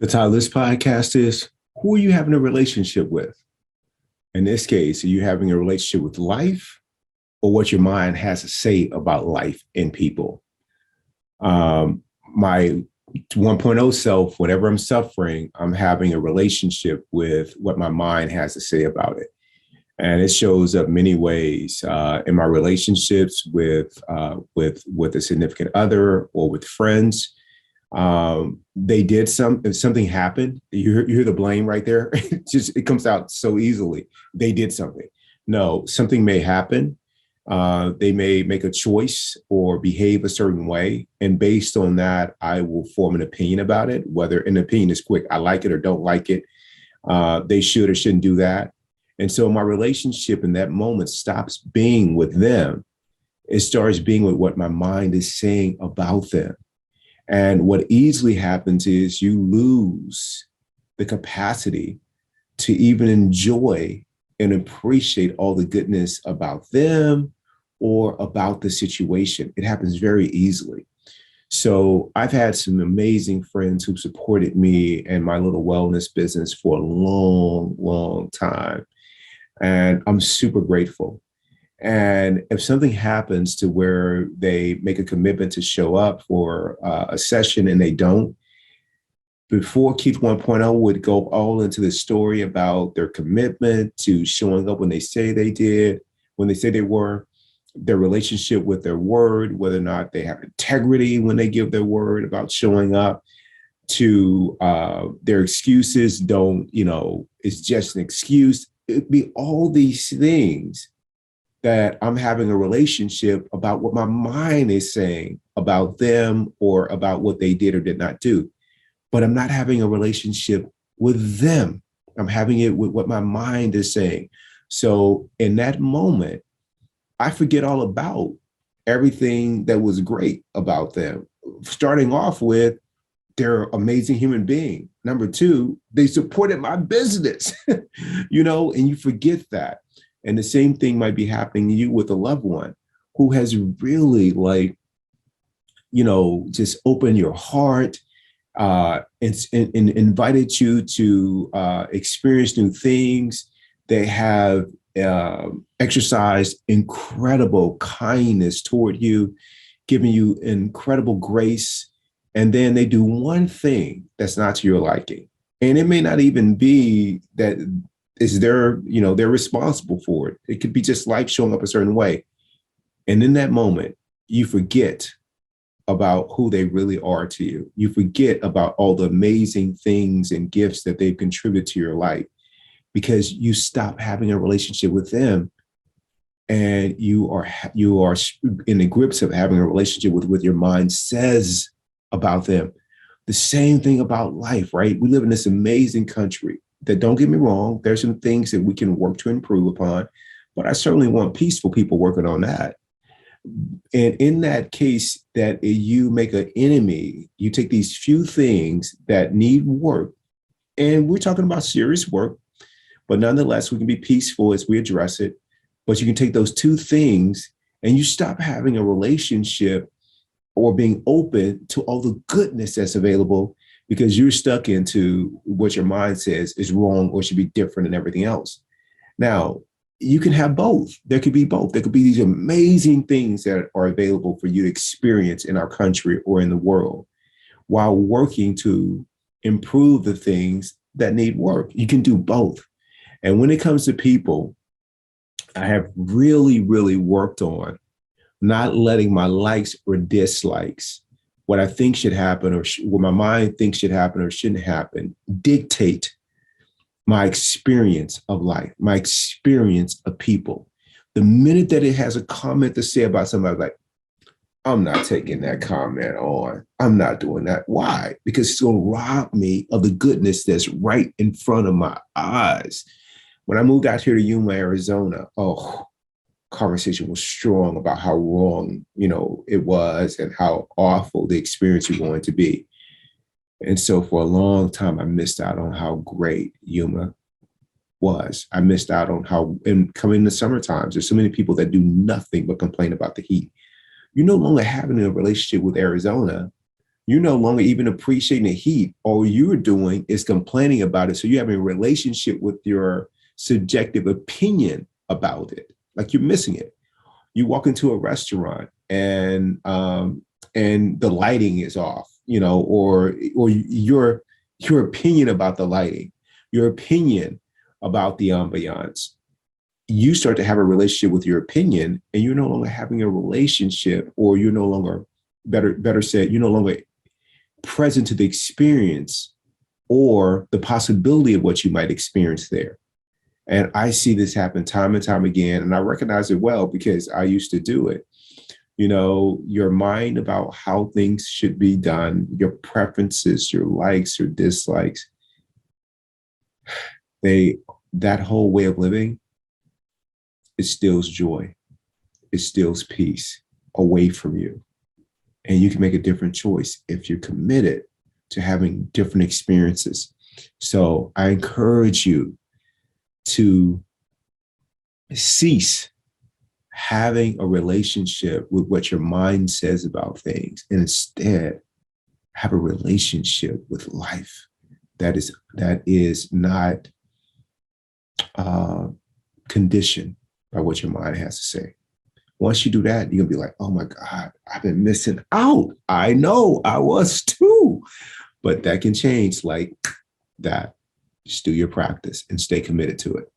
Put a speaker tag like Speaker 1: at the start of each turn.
Speaker 1: The title of this podcast is Who Are You Having a Relationship With? In this case, are you having a relationship with life or what your mind has to say about life and people? My 1.0 self, whenever I'm suffering, I'm having a relationship with what my mind has to say about it. And it shows up many ways in my relationships with a significant other or with friends. They did if something happened, you hear the blame right there. It comes out so easily. They did something. No, something may happen. They may make a choice or behave a certain way. And based on that, I will form an opinion about it, whether an opinion is quick. I like it or don't like it. They should or shouldn't do that. And so my relationship in that moment stops being with them. It starts being with what my mind is saying about them. And what easily happens is you lose the capacity to even enjoy and appreciate all the goodness about them or about the situation. It happens very easily. So I've had some amazing friends who supported me and my little wellness business for a long, long time. And I'm super grateful. And if something happens to where they make a commitment to show up for a session and they don't, before Keith 1.0 would go all into the story about their commitment to showing up when they say they did, when they say they were, their relationship with their word, whether or not they have integrity when they give their word about showing up, to their excuses it's just an excuse. It'd be all these things that I'm having a relationship about what my mind is saying about them or about what they did or did not do. But I'm not having a relationship with them. I'm having it with what my mind is saying. So in that moment, I forget all about everything that was great about them. Starting off with, they're an amazing human being. Number two, they supported my business, and you forget that. And the same thing might be happening to you with a loved one who has really just opened your heart and invited you to experience new things. They have exercised incredible kindness toward you, giving you incredible grace. And then they do one thing that's not to your liking. And it may not even be that is they're responsible for it. It could be just life showing up a certain way. And in that moment, you forget about who they really are to you. You forget about all the amazing things and gifts that they've contributed to your life because you stop having a relationship with them. And you are in the grips of having a relationship with what your mind says about them. The same thing about life, right? We live in this amazing country that, don't get me wrong, there's some things that we can work to improve upon, but I certainly want peaceful people working on that. And in that case, that you make an enemy, you take these few things that need work, and we're talking about serious work, but nonetheless, we can be peaceful as we address it. But you can take those two things and you stop having a relationship or being open to all the goodness that's available because you're stuck into what your mind says is wrong or should be different and everything else. Now, you can have both. There could be both. There could be these amazing things that are available for you to experience in our country or in the world while working to improve the things that need work. You can do both. And when it comes to people, I have really, really worked on not letting my likes or dislikes, what I think should happen or what my mind thinks should happen or shouldn't happen, dictate my experience of life, my experience of people. The minute that it has a comment to say about somebody, like, I'm not taking that comment on. I'm not doing that. Why? Because it's going to rob me of the goodness that's right in front of my eyes. When I moved out here to Yuma, Arizona, conversation was strong about how wrong, it was and how awful the experience was going to be. And so for a long time, I missed out on how great Yuma was. I missed out on how, and coming in the summer times, there's so many people that do nothing but complain about the heat. You're no longer having a relationship with Arizona. You're no longer even appreciating the heat. All you're doing is complaining about it. So you have a relationship with your subjective opinion about it. Like you're missing it. You walk into a restaurant and the lighting is off, or your opinion about the lighting, your opinion about the ambiance. You start to have a relationship with your opinion, and you're no longer having a relationship, or you're no longer, better said, you're no longer present to the experience or the possibility of what you might experience there. And I see this happen time and time again, and I recognize it well because I used to do it. Your mind about how things should be done, your preferences, your likes, your dislikes, that whole way of living, it steals joy. It steals peace away from you. And you can make a different choice if you're committed to having different experiences. So I encourage you to cease having a relationship with what your mind says about things, and instead have a relationship with life that is not conditioned by what your mind has to say. Once you do that, you're gonna be like, oh my God, I've been missing out. I know I was too, but that can change like that. Just do your practice and stay committed to it.